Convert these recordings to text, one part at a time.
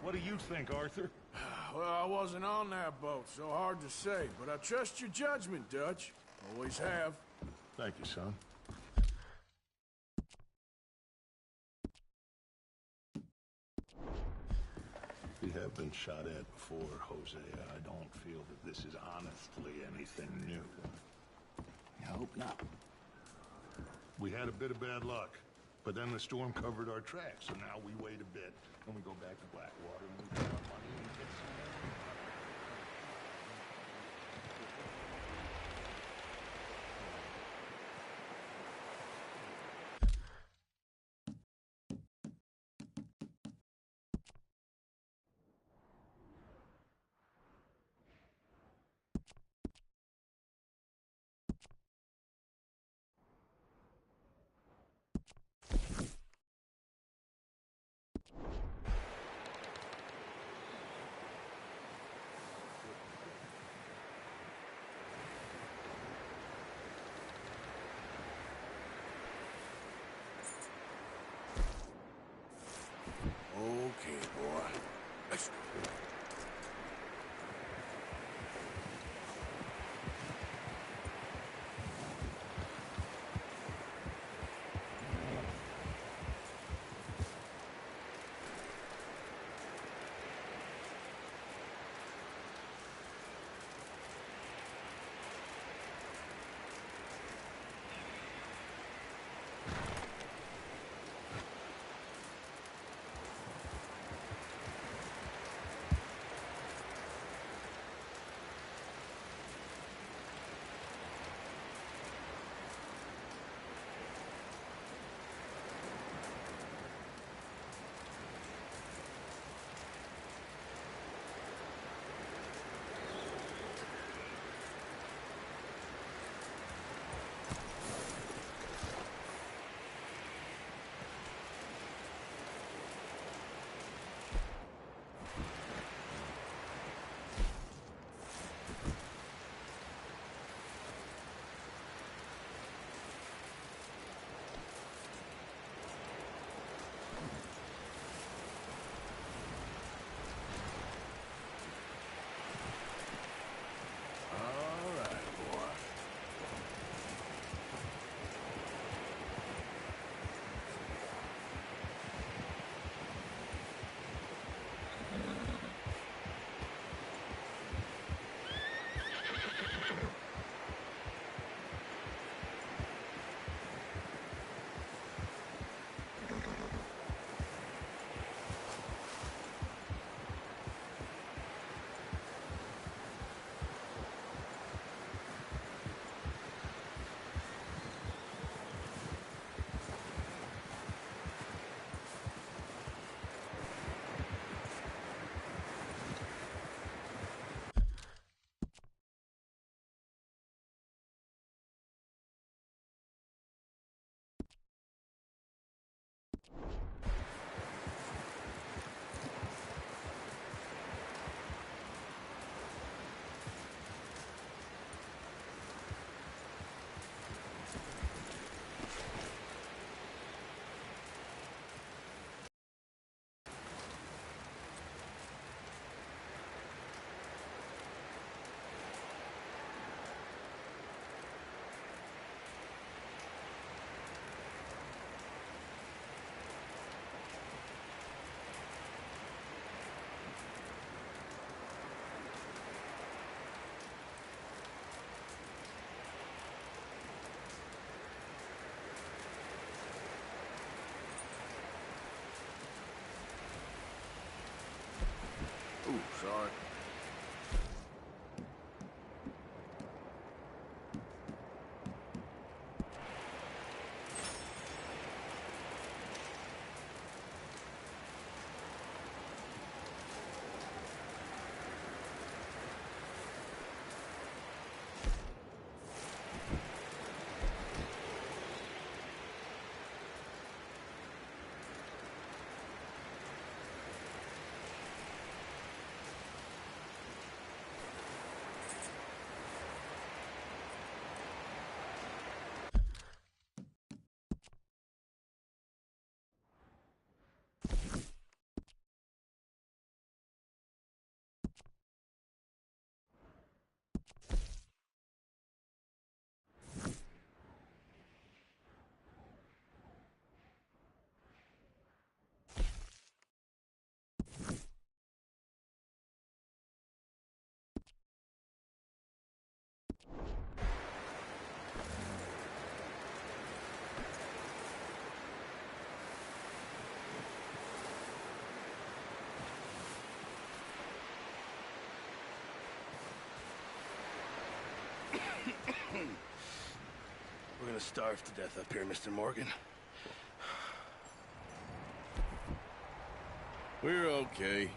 What do you think, Arthur? Well, I wasn't on that boat, so hard to say, but I trust your judgment, Dutch. Always have. Thank you, son. We have been shot at before, Hosea. I don't feel that this is honestly anything new. I hope not. We had a bit of bad luck, but then the storm covered our tracks, so now we wait a bit, and we go back to Blackwater, and we get our money and we get some. Okay, boy. Let's go. Ooh, sorry. starve to death up here, Mr. Morgan. We're okay.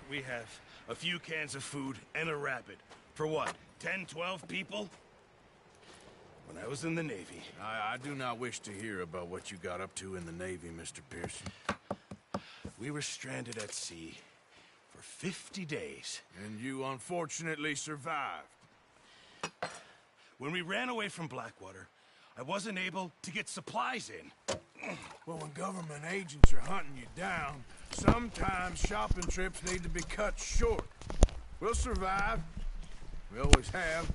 We have a few cans of food and a rapid. For what, 10, 12 people? When I was in the Navy... I do not wish to hear about what you got up to in the Navy, Mr. Pearson. We were stranded at sea for 50 days. And you unfortunately survived. When we ran away from Blackwater, I wasn't able to get supplies in. Well, when government agents are hunting you down, sometimes shopping trips need to be cut short. We'll survive. We always have.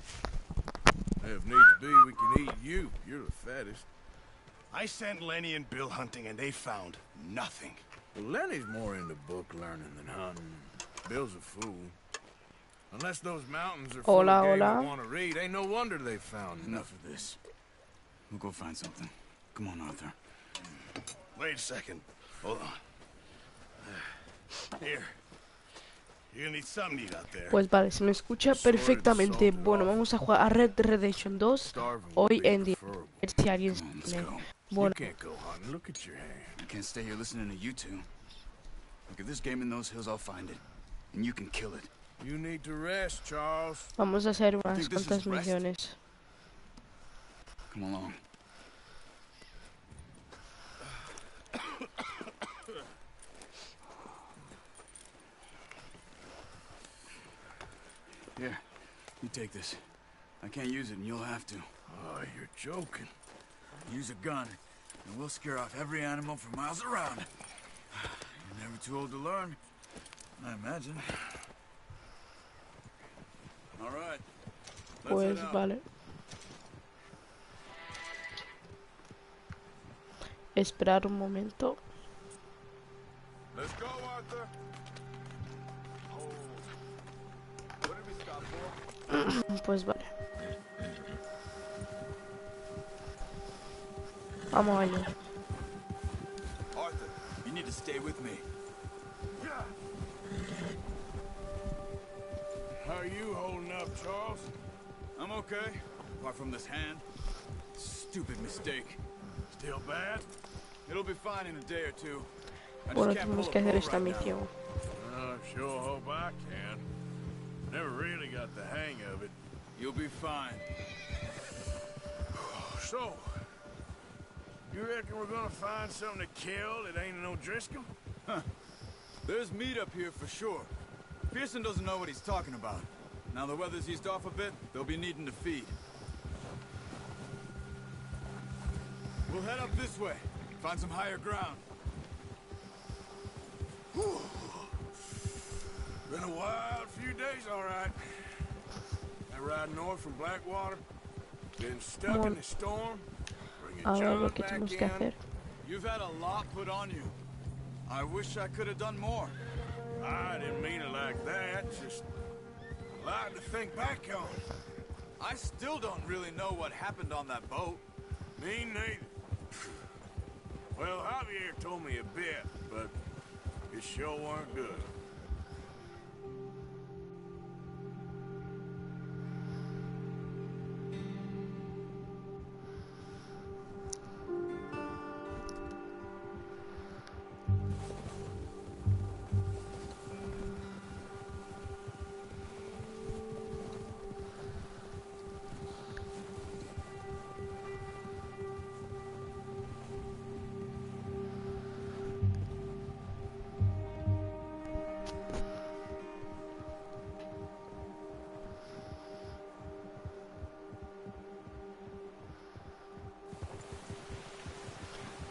If needs be, we can eat you. You're the fattest. I sent Lenny and Bill hunting, and they found nothing. Well, Lenny's more into book learning than hunting. Bill's a fool. Unless those mountains are full of game I want to read, ain't no wonder they found Enough of this. We'll go find something. Come on, Arthur. Wait a second. Hold on. Here. You're gonna need something to eat out there. Pues vale, se me escucha perfectamente. Bueno, vamos a jugar a Red Dead Redemption 2 hoy en día. A ver si alguien me... Bueno. You can't go hunting. Look at your hand. I can't stay here listening to you two. Look, if there's game in those hills, I'll find it. And you can kill it. You need to rest, Charles. Vamos a hacer unas cuantas misiones. Come along. Here, you take this. I can't use it, and you'll have to. Oh, you're joking. Use a gun, and we'll scare off every animal for miles around. You're never too old to learn, I imagine. All right. Pues vale. Esperar un momento. Let's go, Arthur. Pues vale. Vamos allá. Arthur, you need to stay with me. How are you holding up, Charles? I'm okay, apart from this hand. Stupid mistake. Still bad? It'll be fine in a day or two. Bueno, tenemos que hacer esta misión. I sure hope I can. Never really got the hang of it. You'll be fine. So, you reckon we're gonna find something to kill that ain't no Driscoll? Huh. There's meat up here for sure. Pearson doesn't know what he's talking about. Now the weather's eased off a bit, they'll be needing to feed. We'll head up this way. Find some higher ground. Whew. Been a wild few days, all right. I ride north from Blackwater. Been stuck in the storm. Ahora lo que tenemos que hacer. You've had a lot put on you. I wish I could have done more. I didn't mean it like that. Just a lot to think back on. I still don't really know what happened on that boat. Me neither. Well, Javier told me a bit, but it sure weren't good.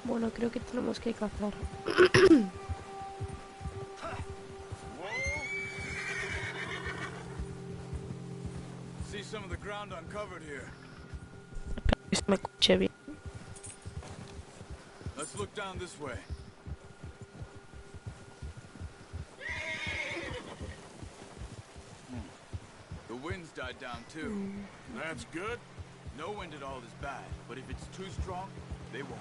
Bueno, creo que tenemos que cazar. See some of the ground uncovered here. Espero que se me escuche bien. Let's look down this way. The wind's died down too. That's good. No wind at all is bad, but if it's too strong, they won't.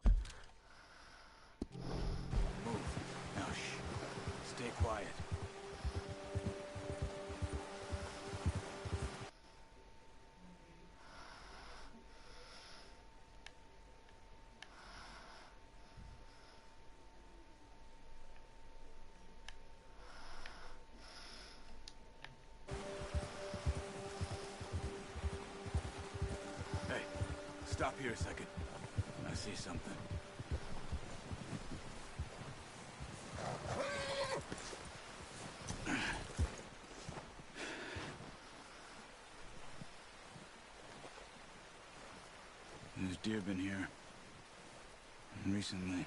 Move. Now shh. Stay quiet. Stop here a second. I see something. There's deer been here. Recently.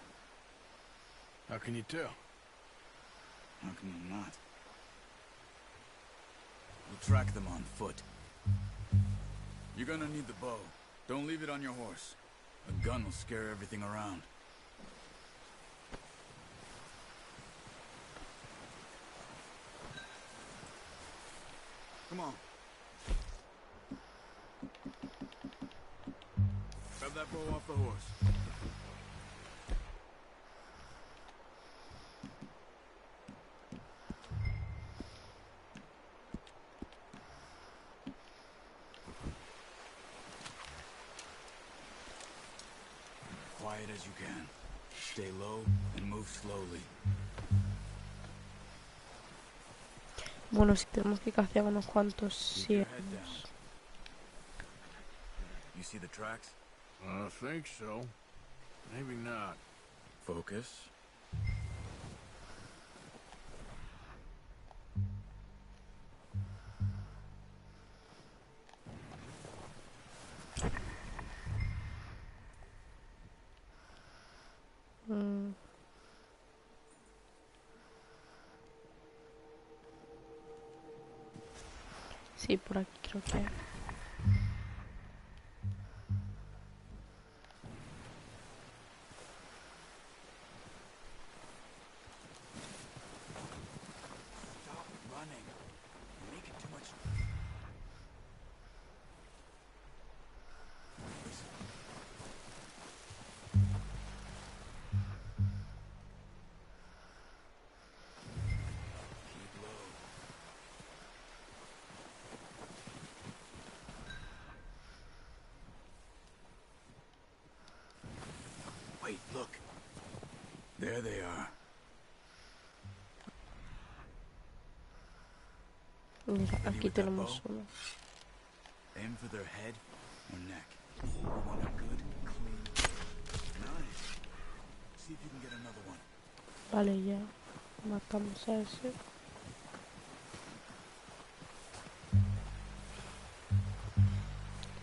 How can you tell? How can you not? We'll track them on foot. You're gonna need the bow. Don't leave it on your horse. A gun will scare everything around. Come on. Grab that bow off the horse. Quiet as you can. Stay low and move slowly. Bueno, si tenemos que cacear unos cuantos Keep your head ciervos. down. You see the tracks? I think so. Maybe not. Focus. Sí, por aquí creo que... Stop running. You're making too much. Keep low. Wait, look. There they are. Mira, Ready aquí with that tenemos bow? uno. Aim for their head or neck. We want a good, clean. Nice. See if you can get another one. Vale, ya. Matamos a ese.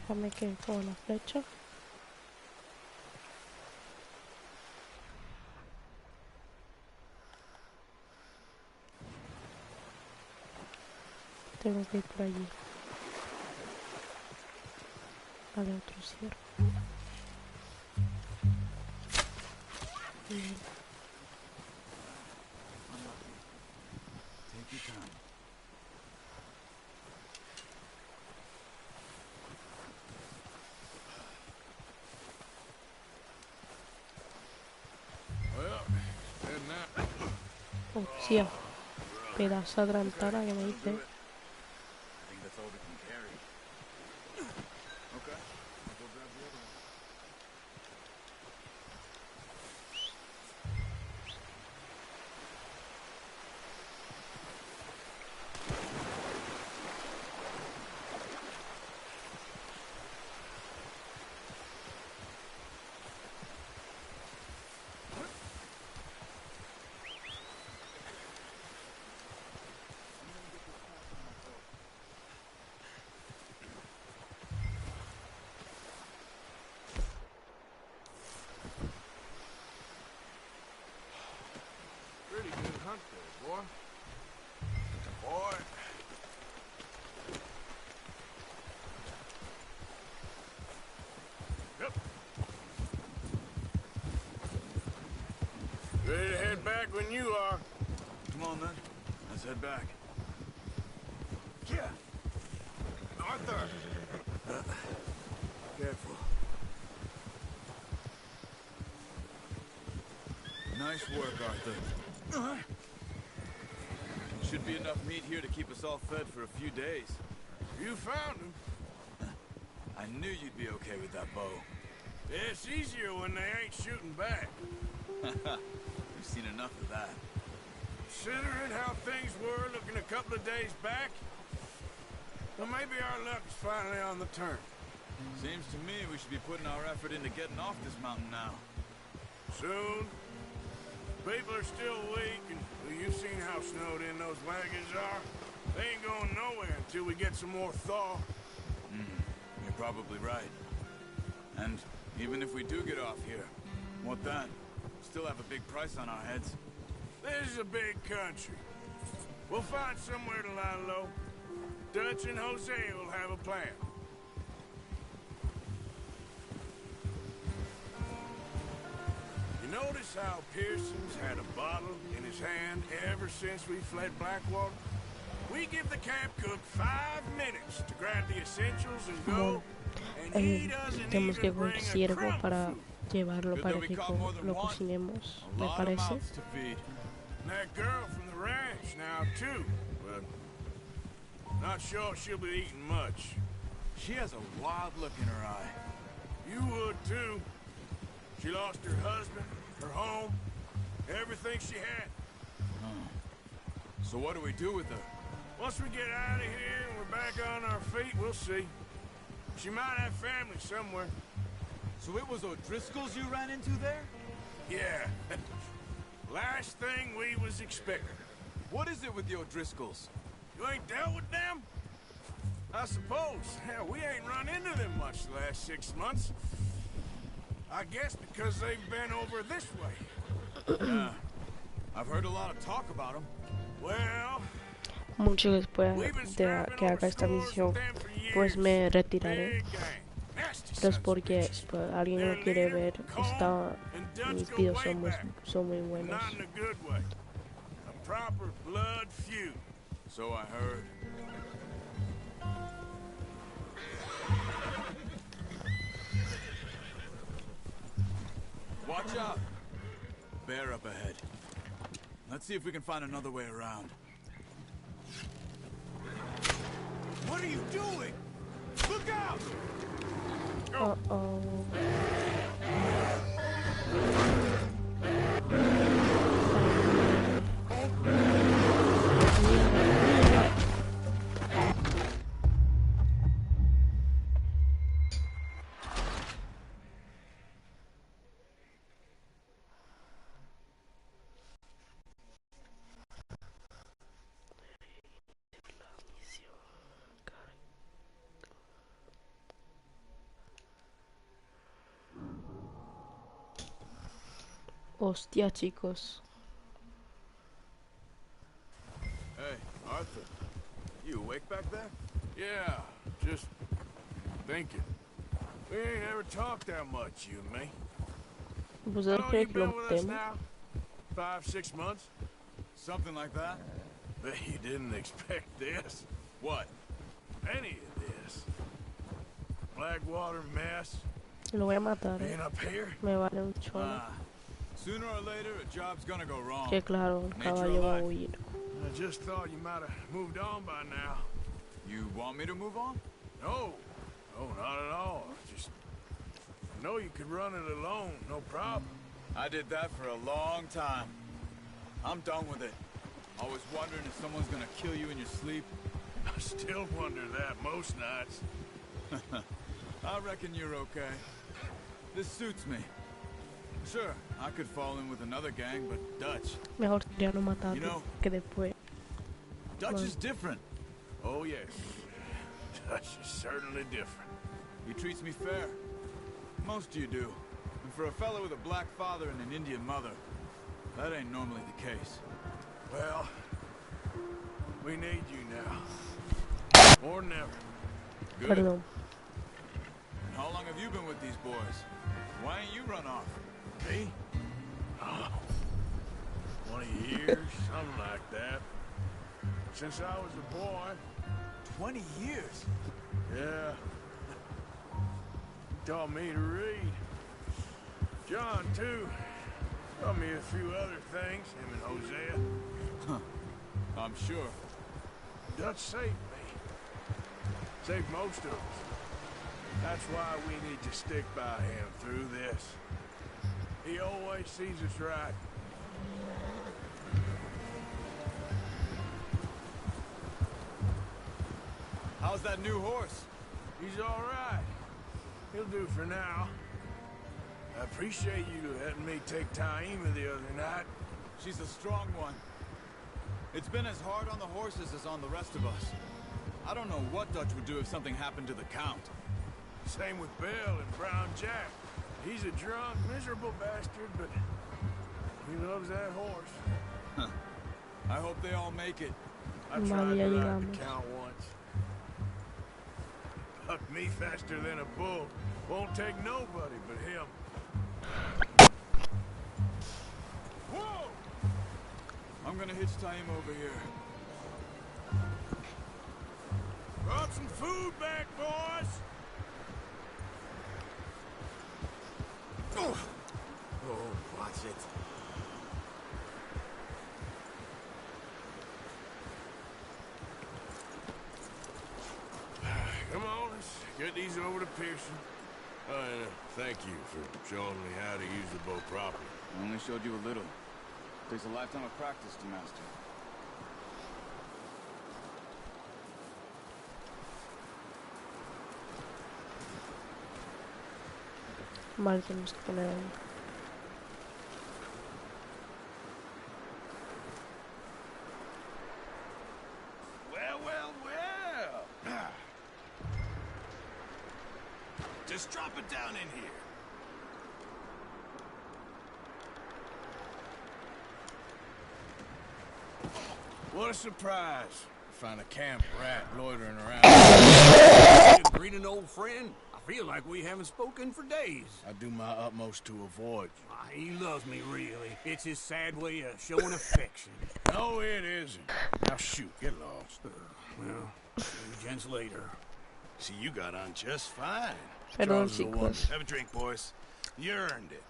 Déjame que coja la flecha. Tengo que ir por allí. Vale, otro ciervo. Bien. Take your time. Well, heading out. Hostia. Pedazo de trantana que me dice. I think that's all we can carry. Okay. I'll go grab the other one. Pretty good hunt there, boy. Boy. Yep. Ready to head back when you are. Come on then. Let's head back. Yeah. Arthur. Careful. Nice work, Arthur. Should be enough meat here to keep us all fed for a few days. You found him. I knew you'd be okay with that bow. It's easier when they ain't shooting back. We've seen enough of that. Considering how things were looking a couple of days back, well, maybe our luck's finally on the turn. Seems to me we should be putting our effort into getting off this mountain now. Soon. People are still weak, and well, you've seen how snowed in those wagons are. They ain't going nowhere until we get some more thaw. You're probably right. And even if we do get off here, what then? Still have a big price on our heads. This is a big country. We'll find somewhere to lie low. Dutch and Hosea will have a plan. You notice how Pearson's had a bottle in his hand ever since we fled Blackwater? We give the camp cook 5 minutes to grab the essentials and go, and he doesn't Tenemos que even bring a conseguir crumb para food. llevarlo Good para that we que caught more than lo one. cocinemos, A me lot of parece. mouths to feed. And that girl from the ranch now, too. But not sure she'll be eating much. She has a wild look in her eye. You would, too. She lost her husband, her home, everything she had. So what do we do with her? Once we get out of here and we're back on our feet, we'll see. She might have family somewhere. So it was O'Driscoll's you ran into there? Yeah. Last thing we was expecting. What is it with the O'Driscolls? You ain't dealt with them? I suppose. Hell, we ain't run into them much the last 6 months. I guess because they've been over this way. Yeah. I've heard a lot of talk about them. Well, Mucho después we've been de scrapping que over haga esta scores misión, with them for years. pues me retiraré. Big gang. Nasty Entonces sons of porque bitches. pues, alguien Their lo quiere leader, ver, Cole, and Dutch mis go videos way back. son muy buenos. Not in a good way. A proper blood feud. So I heard. Watch out! Bear up ahead. Let's see if we can find another way around. What are you doing? Look out! Uh-oh. Hostia, chicos. Hey, Arthur. You awake back there? Yeah, just thinking. We ain't ever talked that much, you and me. ¿Vos How sabés long que you been lo with us temo? now? 5, 6 months? Something like that? Bet you didn't expect this. What? Any of this. Blackwater mess. Lo voy a matar. Being up here. Me vale un cholo. Sooner or later, a job's gonna go wrong. Que claro, el caballo va a huir. I just thought you might have moved on by now. You want me to move on? No. No, not at all. Just know you could run it alone, no problem. I did that for a long time. I'm done with it. Always wondering if someone's gonna kill you in your sleep. I still wonder that most nights. I reckon you're okay. This suits me. Sure, I could fall in with another gang, but Dutch. Mejor ya no matarlo You know, que después. Dutch is different. Oh, yes. Dutch is certainly different. He treats me fair. Most you do. And for a fellow with a black father and an Indian mother, that ain't normally the case. Well, we need you now. More than ever. Good. Perdón. And how long have you been with these boys? Why ain't you run off? Me? Oh, 20 years, something like that. Since I was a boy. 20 years? Yeah. He taught me to read. John, too. Taught me a few other things, him and Hosea. I'm sure. Dutch saved me. Saved most of us. That's why we need to stick by him through this. He always sees us right. How's that new horse? He's all right. He'll do for now. I appreciate you letting me take Taima the other night. She's a strong one. It's been as hard on the horses as on the rest of us. I don't know what Dutch would do if something happened to the Count. Same with Bill and Brown Jack. He's a drunk, miserable bastard, but he loves that horse. I hope they all make it. I tried Vale, ya to ride llegamos. the Count once. Bucked me faster than a bull. Won't take nobody but him. Whoa! I'm gonna hitch Taima over here. Brought some food back, boys! Oh, watch it. Come on, let's get these over to Pearson. And thank you for showing me how to use the bow properly. I only showed you a little. Takes a lifetime of practice to master. Vale, tenemos que poner ahí. Well. Just drop it down in here. What a surprise. Find a camp rat loitering around. Greet an old friend? I feel like we haven't spoken for days. I do my utmost to avoid you. He loves me, really. It's his sad way of showing affection. No, it isn't. Now shoot, get lost. Well, see you gents later. See, you got on just fine. Perdón, Charles is the chicos. Have a drink, boys. You earned it.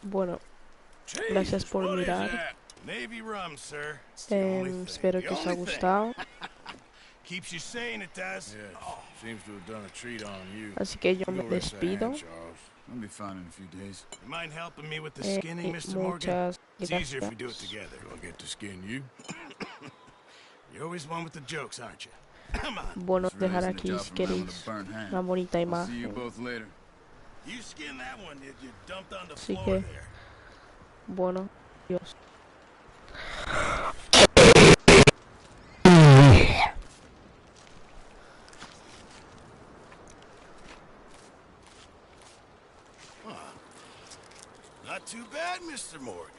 Bueno, Jeez, gracias por what is mirar. that? Navy rum, sir. It's the only thing. Espero The que os haya only thing. gustado. Keeps you sane, it does. Yes, seems to have done a treat on you. Así que yo me Go rest that despido. hand, Charles. I'll be fine in a few days. You mind helping me with the skinning, Mr. Morgan? Muchas It's easier if we do it gracias. together. Do I get to skin you? You're always one with the jokes, aren't you? Come on. Bueno, Just dejar releasing the aquí job si from a man with queréis a burnt hand. una bonita I'll see you imagen. both later. You skin that one that you dumped on the Así floor que- there. Bueno, adiós. Not too bad, Mr. Morgan.